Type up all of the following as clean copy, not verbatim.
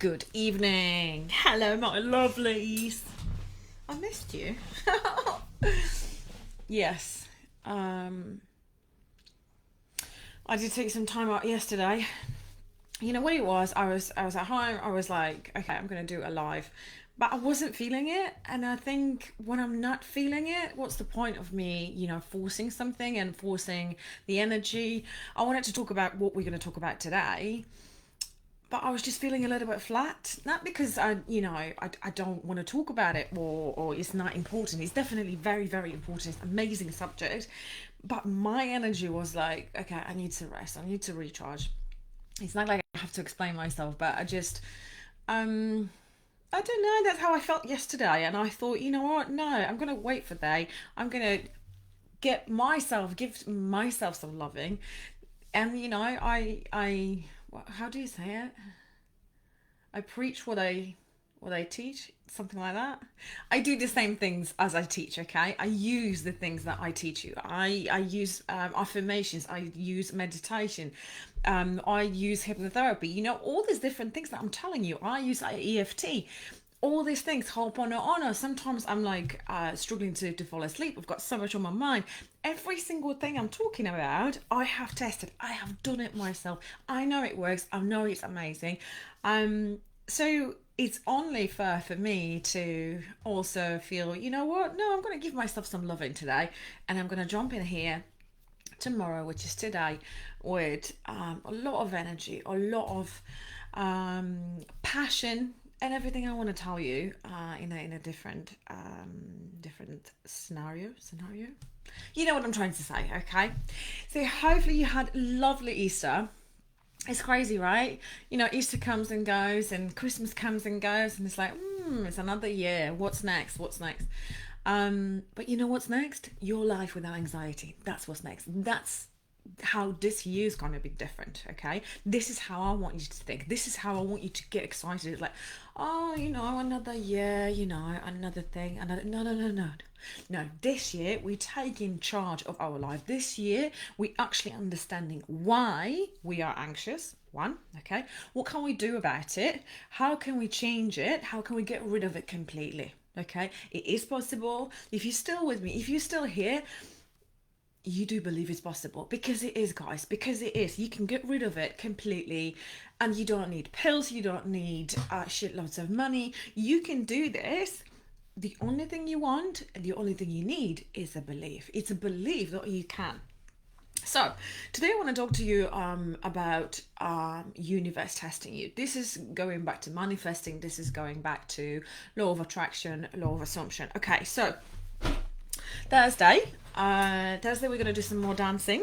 Good evening. Hello, my lovelies. I missed you. Yes. Um, I did take some time out yesterday. You know what it was? I was at home. I was like, okay, I'm gonna do a live, but I wasn't feeling it. And I think when I'm not feeling it, what's the point of me, forcing something and forcing the energy? I wanted to talk about what we're gonna talk about today, but I was just feeling a little bit flat. Not because I don't want to talk about it, or it's not important. It's definitely very, very important. It's an amazing subject. But my energy was like, okay, I need to rest. I need to recharge. It's not like I have to explain myself, but um, I don't know. That's how I felt yesterday. And I thought, you know what? No, I'm going to wait for the day. I'm going to give myself some loving. And, how do you say it? I preach what I teach, something like that. I do the same things as I teach. Okay, I use the things that I teach you. I use affirmations. I use meditation. I use hypnotherapy. All these different things that I'm telling you. I use EFT. All these things, honor. Sometimes I'm like struggling to fall asleep. I've got so much on my mind. Every single thing I'm talking about, I have tested. I have done it myself. I know it works. I know it's amazing. So it's only fair for me to also feel, you know what? No, I'm going to give myself some loving today, and I'm going to jump in here tomorrow, which is today, with a lot of energy, a lot of passion, and everything I want to tell you in a different scenario. You know what I'm trying to say, okay? So hopefully you had lovely Easter. It's crazy, right? Easter comes and goes, and Christmas comes and goes, and it's like, it's another year. What's next? What's next? But you know what's next? Your life without anxiety. That's what's next. That's how this year is going to be different. Okay, this is how I want you to think. This is how I want you to get excited. It's like, oh, another year, another thing, another. No, no, no, no, no. This year we taking charge of our life. This year we actually understanding why we are anxious. One, okay, what can we do about it? How can we change it? How can we get rid of it completely? Okay, it is possible. If you're still with me, if you're still here, you do believe it's possible, because it is, guys, because it is. You can get rid of it completely, and you don't need pills, you don't need shitloads of money. You can do this. The only thing you want and the only thing you need is a belief. It's a belief that you can. So today I want to talk to you about universe testing you. This is going back to manifesting. This is going back to law of attraction, law of assumption. Okay, so Thursday we're going to do some more dancing.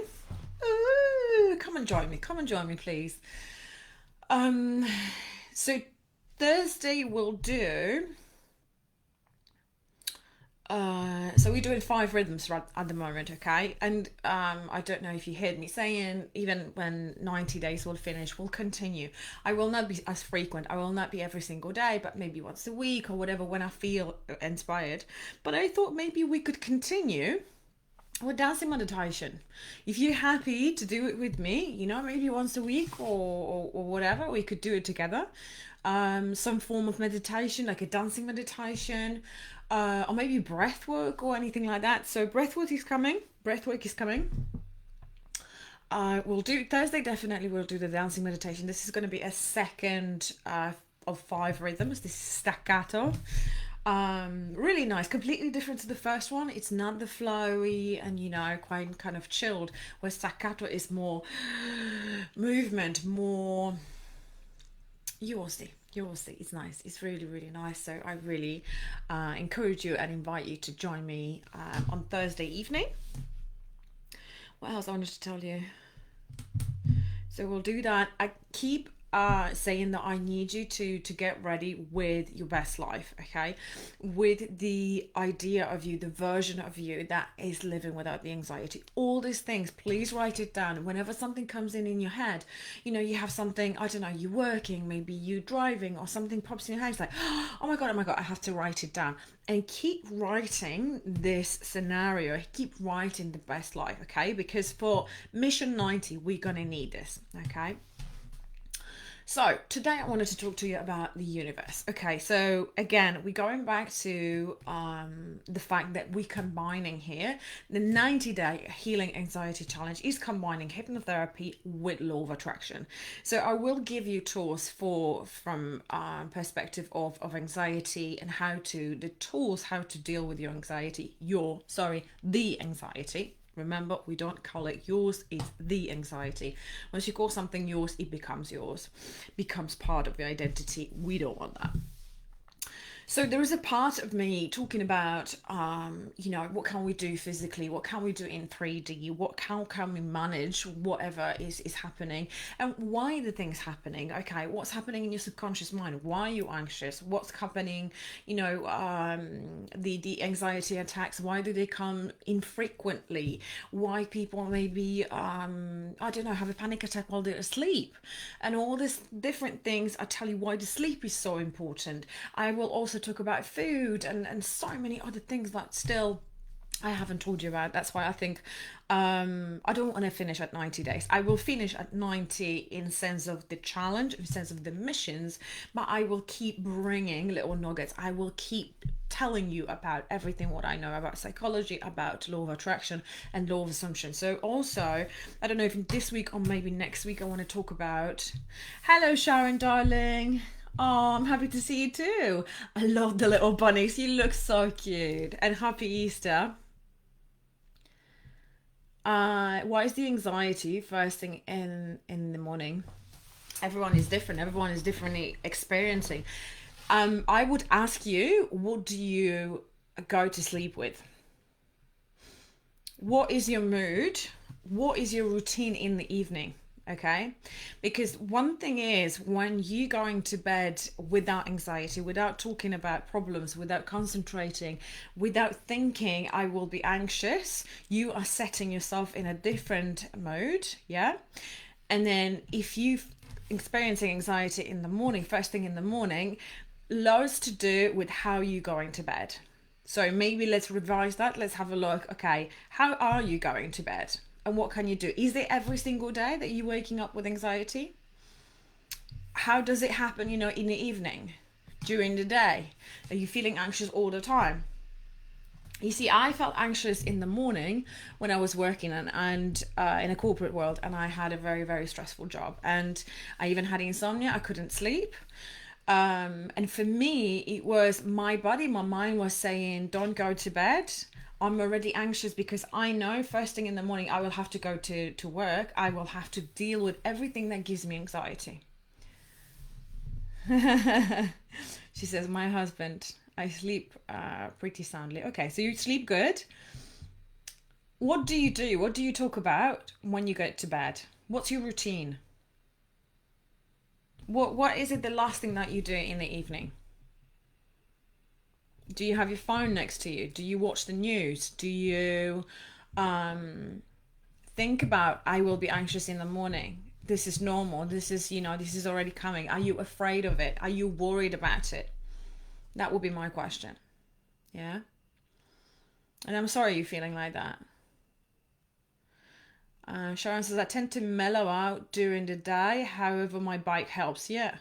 Ooh, come and join me. Come and join me, please. So Thursday we'll do. So we're doing 5 rhythms right at the moment, okay? And I don't know if you heard me saying, even when 90 days will finish, we'll continue. I will not be as frequent. I will not be every single day, but maybe once a week or whatever, when I feel inspired. But I thought maybe we could continue with dancing meditation. If you're happy to do it with me, maybe once a week, or whatever, we could do it together. Some form of meditation, like a dancing meditation, or maybe breath work or anything like that. So breath work is coming. We'll do Thursday, definitely we'll do the dancing meditation. This is going to be a second of 5 rhythms. This is staccato. Really nice, completely different to the first one. It's not the flowy and quite kind of chilled, where staccato is more movement, more. You will see, it's nice. It's really, really nice. So I really encourage you and invite you to join me on Thursday evening. What else I wanted to tell you? So we'll do that. I keep saying that I need you to get ready with your best life, okay? With the idea of you, the version of you that is living without the anxiety. All these things, please write it down. Whenever something comes in your head, you have something, I don't know, you're working, maybe you driving, or something pops in your head, it's like, oh my god, I have to write it down. And keep writing this scenario, keep writing the best life, okay? Because for mission 90, we're gonna need this, okay? So, today I wanted to talk to you about the universe. Okay, so again, we're going back to the fact that we're combining here. The 90-day healing anxiety challenge is combining hypnotherapy with law of attraction. So, I will give you tools from perspective of anxiety and the tools how to deal with your anxiety, the anxiety. Remember, we don't call it yours, it's the anxiety. Once you call something yours, it becomes yours, becomes part of your identity. We don't want that. So there is a part of me talking about, what can we do physically? What can we do in 3D? How can we manage whatever is happening? And why the things happening? Okay, what's happening in your subconscious mind? Why are you anxious? What's happening? The anxiety attacks. Why do they come infrequently? Why people maybe, have a panic attack while they're asleep? And all these different things. I tell you why the sleep is so important. I will also talk about food and so many other things that still I haven't told you about. That's why I think I don't want to finish at 90 days. I will finish at 90 in sense of the challenge, in sense of the missions, but I will keep bringing little nuggets. I will keep telling you about everything what I know about psychology, about law of attraction and law of assumption. So also, I don't know if this week or maybe next week I want to talk about, hello Sharon darling. Oh, I'm happy to see you too. I love the little bunnies. You look so cute. And happy Easter. What is the anxiety first thing in the morning? Everyone is different. Everyone is differently experiencing. I would ask you, what do you go to sleep with? What is your mood? What is your routine in the evening? Okay, because one thing is, when you going to bed without anxiety, without talking about problems, without concentrating, without thinking I will be anxious, you are setting yourself in a different mode. Yeah. And then if you experiencing anxiety in the morning, first thing in the morning, loads to do with how you going to bed. So maybe let's revise that. Let's have a look. Okay, how are you going to bed? And what can you do? Is it every single day that you're waking up with anxiety? How does it happen, in the evening, during the day? Are you feeling anxious all the time? You see, I felt anxious in the morning when I was working and in a corporate world, and I had a very, very stressful job. And I even had insomnia. I couldn't sleep. And for me, it was my body, my mind was saying, don't go to bed. I'm already anxious because I know first thing in the morning I will have to go to work. I will have to deal with everything that gives me anxiety. She says, my husband, I sleep pretty soundly. Okay, so you sleep good. What do you do? What do you talk about when you go to bed? What's your routine? What is it the last thing that you do in the evening? Do you have your phone next to you? Do you watch the news? Do you think about, I will be anxious in the morning? This is normal. This is already coming. Are you afraid of it? Are you worried about it? That would be my question. Yeah. And I'm sorry you're feeling like that. Sharon says, I tend to mellow out during the day. However, my bike helps. Yeah.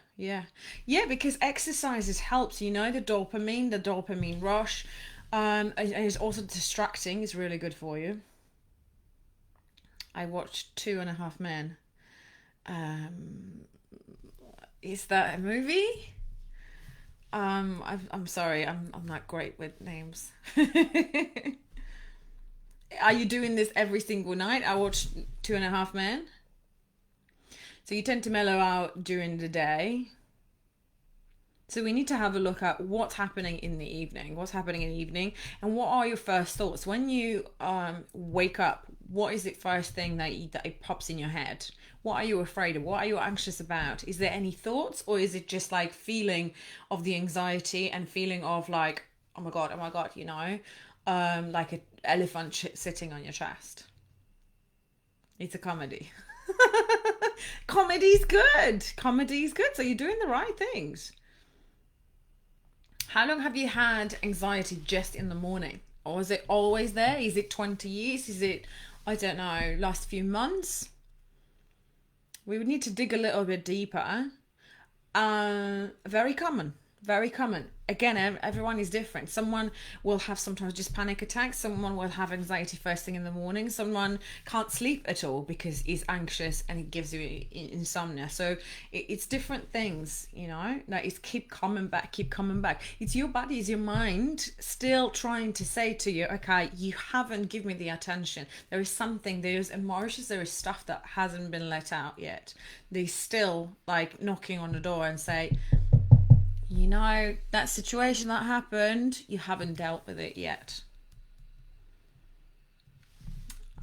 Because exercises helps. The dopamine rush. And it's also distracting. It's really good for you. I watched 2.5 Men. Is that a movie? I'm sorry. I'm not great with names. Are you doing this every single night? I watch 2.5 Men. So you tend to mellow out during the day. So we need to have a look at what's happening in the evening. And what are your first thoughts? When you wake up, what is the first thing that it pops in your head? What are you afraid of? What are you anxious about? Is there any thoughts, or is it just like feeling of the anxiety and feeling of like, oh my God, like an elephant sitting on your chest? It's a comedy. Comedy's good. So you're doing the right things. How long have you had anxiety just in the morning? Or is it always there? Is it 20 years? Is it, I don't know, last few months? We would need to dig a little bit deeper. Very common. Very common. Again, everyone is different. Someone will have sometimes just panic attacks. Someone will have anxiety first thing in the morning. Someone can't sleep at all because he's anxious and it gives you insomnia. So it's different things, you know. Like it's keep coming back, keep coming back. It's your body, it's your mind still trying to say to you, okay, you haven't given me the attention. There is something, there's emotions, there is stuff that hasn't been let out yet. They still like knocking on the door and say, you know, that situation that happened, you haven't dealt with it yet.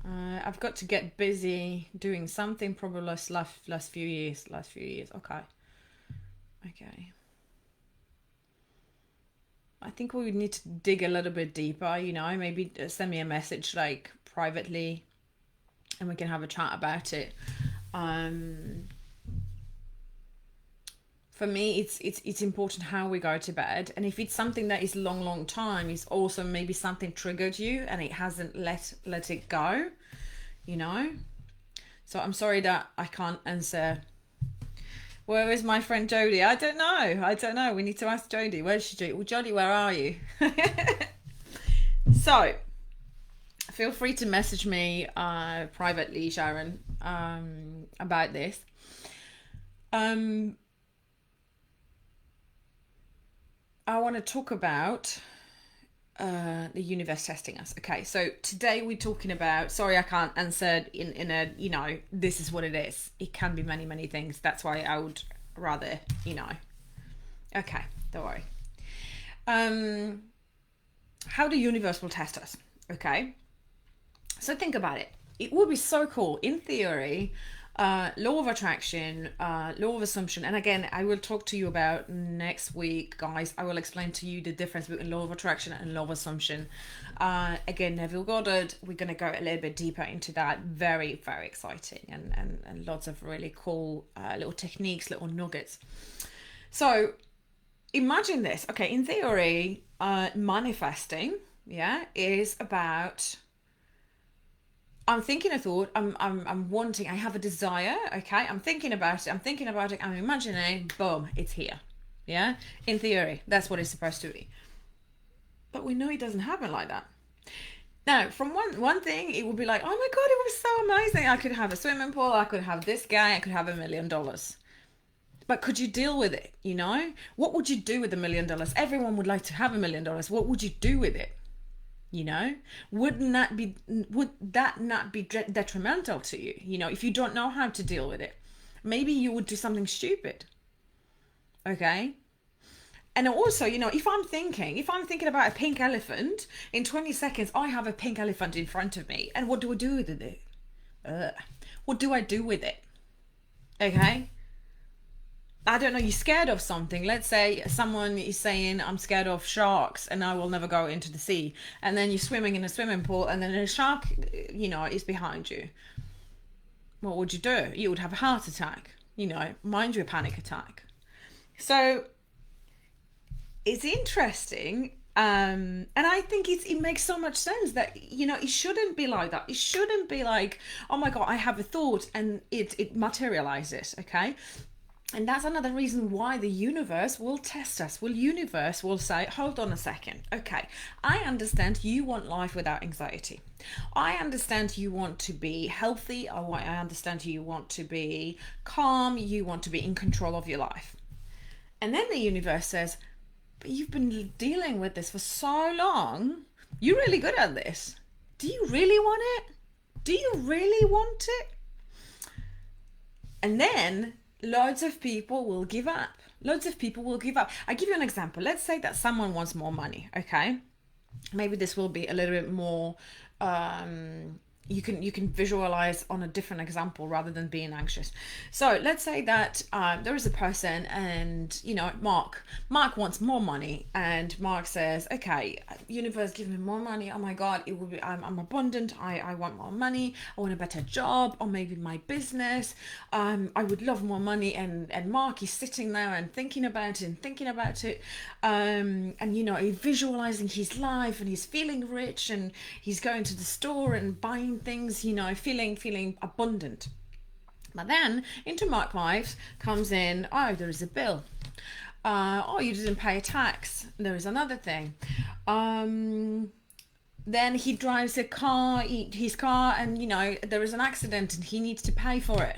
I've got to get busy doing something probably last few years. Last few years. Okay. Okay. I think we would need to dig a little bit deeper, you know, maybe send me a message like privately and we can have a chat about it. Um, for me it's important how we go to bed, and if it's something that is long time, it's also maybe something triggered you and it hasn't let it go, you know. So I'm sorry that I can't answer. Where is my friend Jodie? I don't know, we need to ask Jodie. Where's she? Jodie, where are you? So feel free to message me privately, Sharon, about this. um I want to talk about the universe testing us. Okay, so today we're talking about. Sorry, I can't answer in a, you know, this is what it is. It can be many things. That's why I would rather, you know. Okay, don't worry. Um, how the universe will test us. Okay, so think about it. It would be so cool in theory. Law of attraction, law of assumption, and again, I will talk to you about next week, guys. I will explain to you the difference between law of attraction and law of assumption. Again, Neville Goddard. We're gonna go a little bit deeper into that. Very exciting, and lots of really cool little techniques, little nuggets. So imagine this. Okay, in theory, manifesting, yeah, is about I'm thinking a thought. I'm wanting. I have a desire. Okay. I'm thinking about it. I'm thinking about it. I'm imagining. Boom! It's here. Yeah. In theory, that's what it's supposed to be. But we know it doesn't happen like that. Now, from one thing, it would be like, oh my god, it was so amazing. I could have a swimming pool. I could have this guy. I could have $1 million. But could you deal with it? You know, what would you do with $1 million? Everyone would like to have $1 million. What would you do with it? You know, would that not be detrimental to you? You know, if you don't know how to deal with it, maybe you would do something stupid. Okay. And also, you know, if I'm thinking about a pink elephant, in 20 seconds I have a pink elephant in front of me, and what do I do with it? uh, what do I do with it? Okay. I don't know, you're scared of something. Let's say someone is saying, I'm scared of sharks and I will never go into the sea. And then you're swimming in a swimming pool and then a shark, you know, is behind you. What would you do? You would have a heart attack, you know, mind you, a panic attack. So it's interesting. And I think it makes so much sense that, you know, it shouldn't be like that. It shouldn't be like, oh my God, I have a thought and it materializes, okay? And that's another reason why the universe will test us. Well, universe will say, hold on a second. Okay, I understand you want life without anxiety. I understand you want to be healthy. I understand you want to be calm. You want to be in control of your life. And then the universe says, but you've been dealing with this for so long. You're really good at this. Do you really want it? Do you really want it? And then loads of people will give up. Loads of people will give up. I give you an example. Let's say that someone wants more money, okay? Maybe this will be a little bit more you can visualize on a different example rather than being anxious. So let's say that there is a person, and you know, Mark wants more money, and Mark says, okay, universe, give me more money. Oh my God, it will be, I'm abundant. I want more money. I want a better job, or maybe my business. I would love more money. And Mark is sitting there and thinking about it and thinking about it, and you know, he's visualizing his life, and he's feeling rich, and he's going to the store and buying things, you know, feeling abundant. But then into Mark's life comes in, oh, there is a bill. Oh, you didn't pay a tax. There is another thing. Then he drives a car, his car, and there is an accident and he needs to pay for it.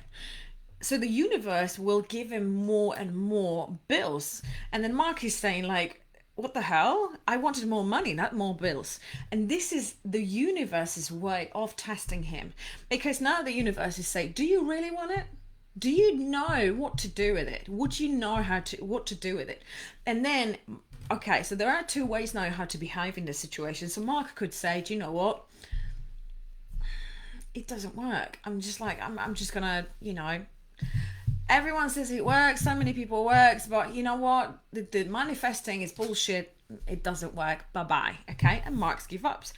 So the universe will give him more and more bills. And then Mark is saying, like, what the hell? I wanted more money, not more bills. And this is the universe's way of testing him. Because now the universe is saying, do you really want it? Do you know what to do with it? Would you know what to do with it? And then, okay, so there are two ways now how to behave in this situation. So Mark could say, do you know what? It doesn't work. I'm just like, I'm just gonna, everyone says it works, so many people works, but you know what? The manifesting is bullshit. It doesn't work. Bye-bye. Okay? And Mark's give ups.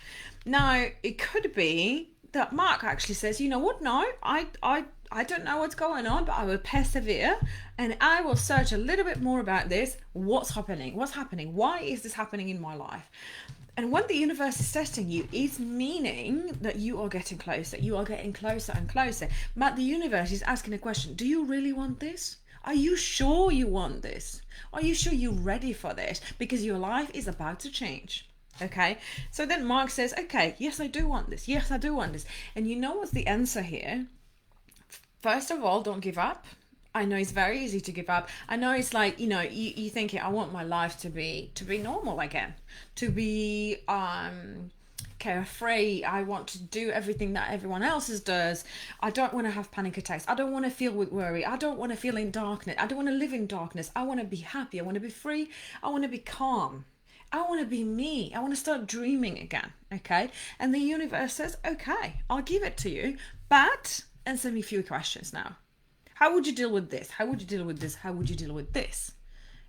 Now, it could be that Mark actually says, you know what? No, I don't know what's going on, but I will persevere and I will search a little bit more about this. What's happening? What's happening? Why is this happening in my life? And when the universe is testing you, it's meaning that you are getting closer. You are getting closer and closer. But the universe is asking a question. Do you really want this? Are you sure you want this? Are you sure you're ready for this? Because your life is about to change. Okay? So then Mark says, okay, yes, I do want this. Yes, I do want this. And you know what's the answer here? First of all, don't give up. I know it's very easy to give up. I know it's like, you thinking, I want my life to be normal again, to be carefree. I want to do everything that everyone else does. I don't want to have panic attacks. I don't want to feel with worry. I don't want to feel in darkness. I don't want to live in darkness. I want to be happy. I want to be free. I want to be calm. I want to be me. I want to start dreaming again. Okay. And the universe says, okay, I'll give it to you, but answer me a few questions now. How would you deal with this? How would you deal with this? How would you deal with this?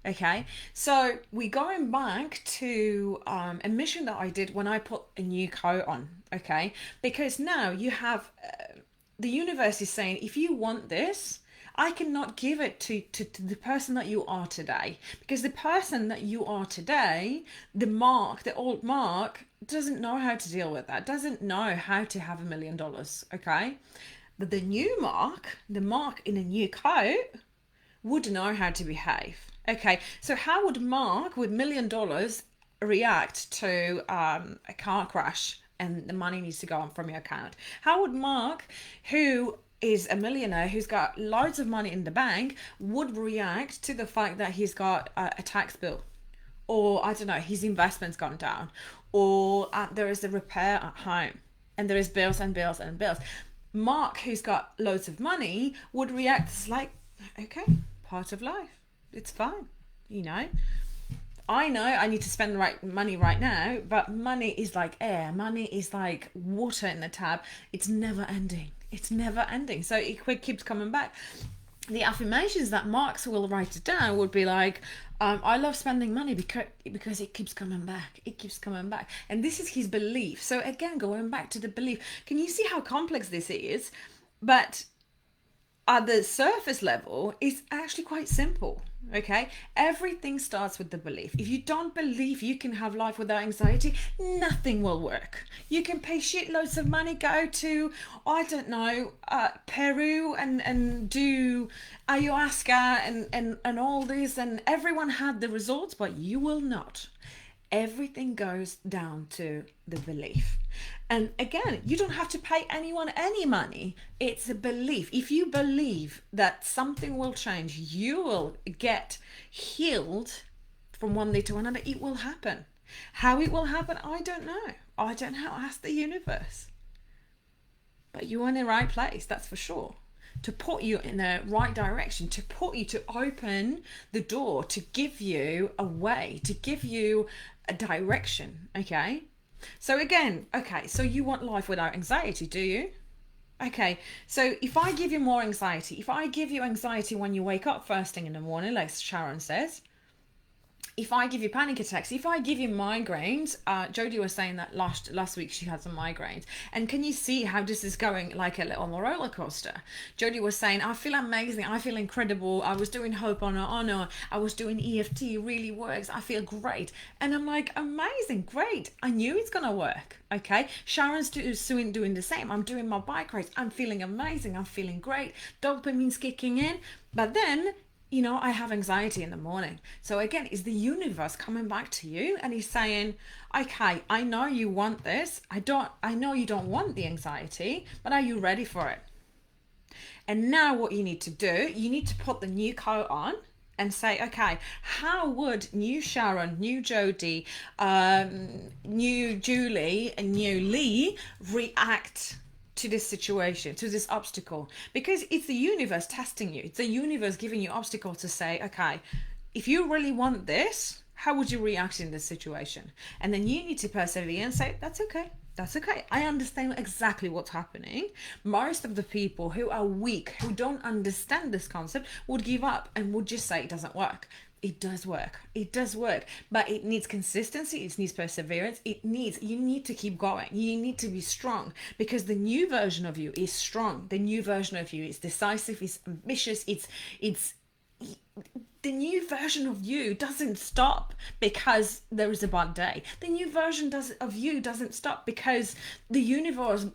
Okay, so we're going back to a mission that I did when I put a new coat on. Okay, because now you have the universe is saying, if you want this, I cannot give it to the person that you are today, because the person that you are today, the old Mark, doesn't know how to deal with that, doesn't know how to have $1 million. Okay. But the new Mark, the Mark in a new coat, would know how to behave. Okay, so how would Mark with $1 million react to a car crash and the money needs to go on from your account? How would Mark, who is a millionaire, who's got loads of money in the bank, would react to the fact that he's got a tax bill? Or, I don't know, his investment's gone down. Or there is a repair at home. And there is bills and bills and bills. Mark, who's got loads of money, would react as like, okay, part of life. It's fine. I know I need to spend the right money right now, but money is like air. Money is like water in the tap. It's never ending. It's never ending. So it keeps coming back. The affirmations that Marx will write it down would be like, I love spending money because it keeps coming back. It keeps coming back. And this is his belief. So again, going back to the belief, can you see how complex this is? But at the surface level, it's actually quite simple. Okay, everything starts with the belief. If you don't believe you can have life without anxiety, nothing will work. You can pay shitloads of money, go to, I don't know, Peru and do ayahuasca and all this, and everyone had the results, but you will not. Everything goes down to the belief. And again, you don't have to pay anyone any money. It's a belief. If you believe that something will change, you will get healed from one day to another, it will happen. How it will happen, I don't know. I don't know. Ask the universe. But you're in the right place, that's for sure. To put you in the right direction, to open the door, to give you a way, to give you a direction. Okay, so again, so you want life without anxiety, do you? Okay, so if I give you more anxiety, if I give you anxiety when you wake up first thing in the morning, like Sharon says, if I give you panic attacks, if I give you migraines, Jodie was saying that last week she had some migraines. And can you see how this is going like a little roller coaster? Jodie was saying, I feel amazing. I feel incredible. I was doing Ho'oponopono. I was doing EFT. Really works. I feel great. And I'm like, amazing. Great. I knew it's going to work. Okay. Sharon's doing the same. I'm doing my bike race. I'm feeling amazing. I'm feeling great. Dopamine's kicking in. But then I have anxiety in the morning. So again, is the universe coming back to you and he's saying, okay, I know you want this. I know you don't want the anxiety, but are you ready for it? And now what you need to do, you need to put the new coat on and say, okay, how would new Sharon, new Jodie, new Julie, and new Lee react to this situation, to this obstacle? Because it's the universe testing you. It's the universe giving you obstacle to say, okay, if you really want this, how would you react in this situation? And then you need to persevere and say, that's okay. That's okay. I understand exactly what's happening. Most of the people who are weak, who don't understand this concept, would give up and would just say it doesn't work. It does work. It does work. But it needs consistency. It needs perseverance. You need to keep going. You need to be strong because the new version of you is strong. The new version of you is decisive, is ambitious, it's the new version of you doesn't stop because there is a bad day. The new version of you doesn't stop because the universe,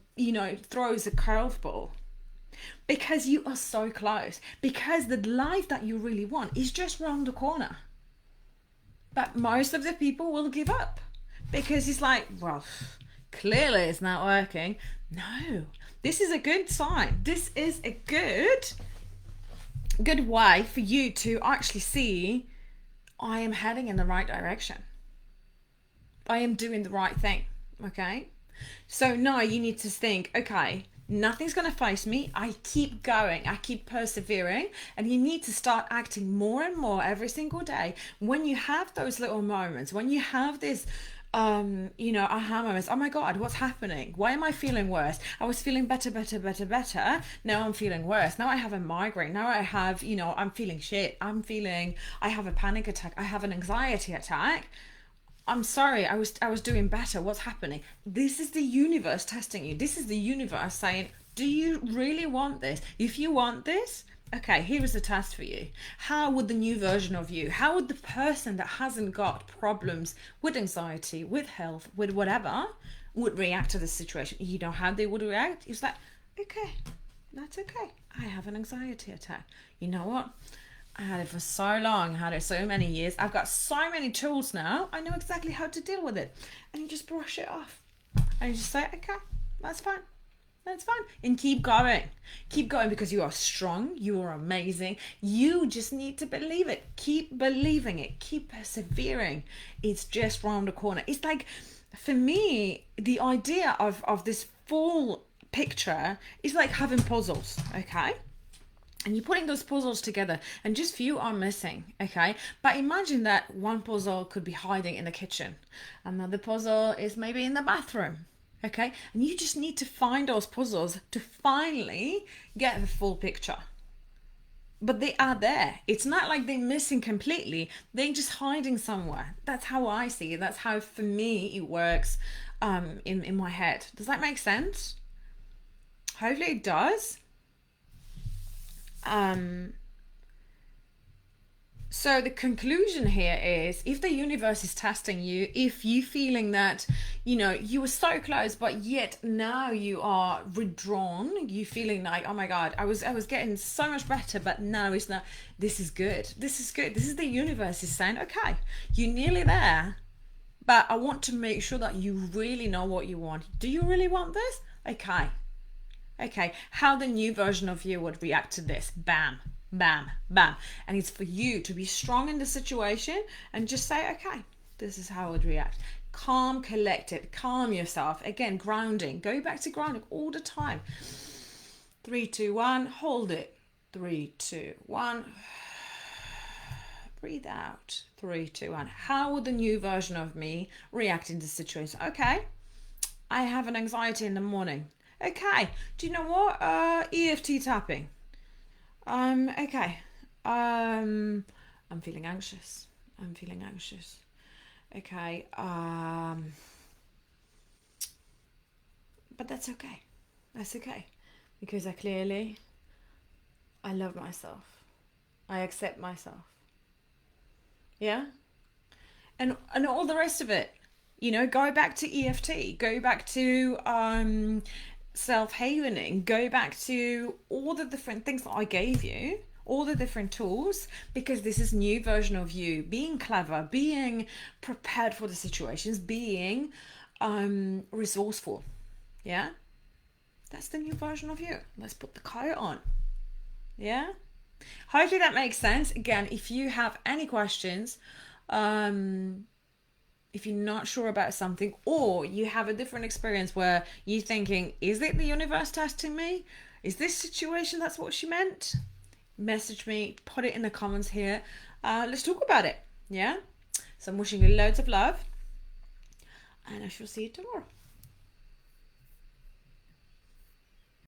throws a curveball. Because you are so close. Because the life that you really want is just round the corner. But most of the people will give up. Because it's like, well, clearly it's not working. No. This is a good sign. This is a good way for you to actually see, I am heading in the right direction. I am doing the right thing. Okay? So now you need to think, okay, nothing's going to face me. I keep going. I keep persevering. And you need to start acting more and more every single day. When you have those little moments, when you have this aha moments. Oh my God, what's happening? Why am I feeling worse? I was feeling better. Now I'm feeling worse. Now I have a migraine. Now I have, I'm feeling shit. I have a panic attack. I have an anxiety attack. I'm sorry, I was doing better. What's happening? This is the universe testing you. This is the universe saying, do you really want this? If you want this, okay, here is the test for you. How would the new version of you, how would the person that hasn't got problems with anxiety, with health, with whatever, would react to this situation? You know how they would react? It's like, okay, that's okay. I have an anxiety attack. You know what? I had it for so long. I had it so many years. I've got so many tools now. I know exactly how to deal with it. And you just brush it off. And you just say, okay, that's fine. That's fine. And keep going. Keep going because you are strong. You are amazing. You just need to believe it. Keep believing it. Keep persevering. It's just round the corner. It's like, for me, the idea of this full picture is like having puzzles, okay? And you're putting those puzzles together and just few are missing, okay? But imagine that one puzzle could be hiding in the kitchen. Another puzzle is maybe in the bathroom. Okay, and you just need to find those puzzles to finally get the full picture. But they are there. It's not like they're missing completely. They're just hiding somewhere. That's how I see it. That's how, for me, it works in my head. Does that make sense? Hopefully it does. So the conclusion here is, if the universe is testing you, if you feeling that, you were so close, but yet now you are withdrawn, you feeling like, oh my God, I was getting so much better, but now it's not, this is good. This is good. This is the universe is saying, okay, you're nearly there, but I want to make sure that you really know what you want. Do you really want this? Okay. How the new version of you would react to this? Bam. Bam, bam. And it's for you to be strong in the situation and just say, okay, this is how I would react. Calm, collected, calm yourself. Again, grounding. Go back to grounding all the time. 3, 2, 1, hold it. 3, 2, 1. Breathe out. 3, 2, 1. How would the new version of me react in this situation? Okay, I have an anxiety in the morning. Okay, do you know what? EFT tapping. Okay. I'm feeling anxious. I'm feeling anxious. Okay. But that's okay. That's okay. Because I love myself. I accept myself. Yeah? And all the rest of it. Go back to EFT, go back to self-havening, go back to all the different things that I gave you, all the different tools, because this is new version of you being clever, being prepared for the situations, being resourceful. Yeah? That's the new version of you. Let's put the coat on. Yeah? Hopefully that makes sense. Again, if you have any questions, if you're not sure about something, or you have a different experience where you're thinking, is it the universe testing me? Is this situation that's what she meant? Message me, put it in the comments here. Let's talk about it. Yeah? So I'm wishing you loads of love, and I shall see you tomorrow.